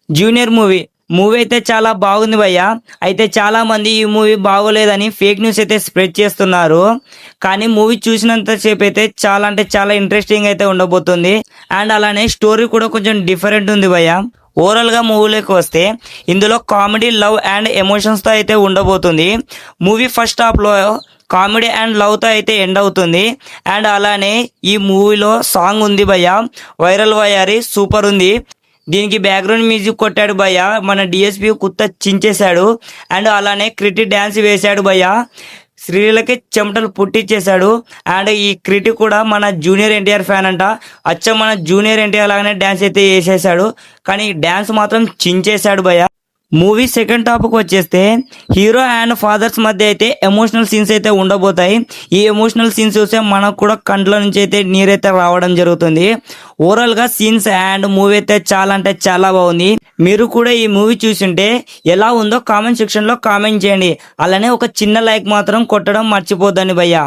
Junior movie అయితే చాలా బాగుంది భయ్య. అయితే చాలా మంది ఈ మూవీ బాగోలేదని ఫేక్ న్యూస్ అయితే స్ప్రెడ్ చేస్తున్నారు. కానీ మూవీ చూసినంత సేపు అయితే చాలా అంటే చాలా ఇంట్రెస్టింగ్ అయితే ఉండబోతుంది. అండ్ అలానే స్టోరీ కూడా కొంచెం డిఫరెంట్ ఉంది భయ్య. ఓవరాల్గా మూవీలోకి వస్తే ఇందులో కామెడీ, లవ్ అండ్ ఎమోషన్స్తో అయితే ఉండబోతుంది. మూవీ ఫస్ట్ హాఫ్లో కామెడీ అండ్ లవ్తో అయితే ఎండ్ అవుతుంది. అండ్ అలానే ఈ మూవీలో సాంగ్ ఉంది భయ్య, వైరల్ వయ్యారి, సూపర్ ఉంది. దీనికి బ్యాక్గ్రౌండ్ మ్యూజిక్ కొట్టాడు భయ్య మన డిఎస్పి కుత్త చించేశాడు. అండ్ అలానే క్రిటి డ్యాన్స్ వేశాడు భయ్య, స్త్రీలకి చెమటలు పుట్టించేశాడు. అండ్ ఈ క్రిటి కూడా మన జూనియర్ ఎన్టీఆర్ ఫ్యాన్ అంట. అచ్చం మన జూనియర్ ఎన్టీఆర్ లాగానే డ్యాన్స్ అయితే వేసేసాడు, కానీ డ్యాన్స్ మాత్రం చించేశాడు భయ్య. మూవీ సెకండ్ టాపిక్ వచ్చేస్తే హీరో అండ్ ఫాదర్స్ మధ్య అయితే ఎమోషనల్ సీన్స్ అయితే ఉండబోతాయి. ఈ ఎమోషనల్ సీన్స్ చూస్తే మనకు కూడా కంట్లో నుంచి అయితే నీరైతే రావడం జరుగుతుంది. ఓవరాల్గా సీన్స్ అండ్ మూవీ అయితే చాలా అంటే చాలా బాగుంది. మీరు కూడా ఈ మూవీ చూసింటే ఎలా ఉందో కామెంట్ సెక్షన్లో కామెంట్ చేయండి. అలానే ఒక చిన్న లైక్ మాత్రం కొట్టడం మర్చిపోద్దని భయ్యా.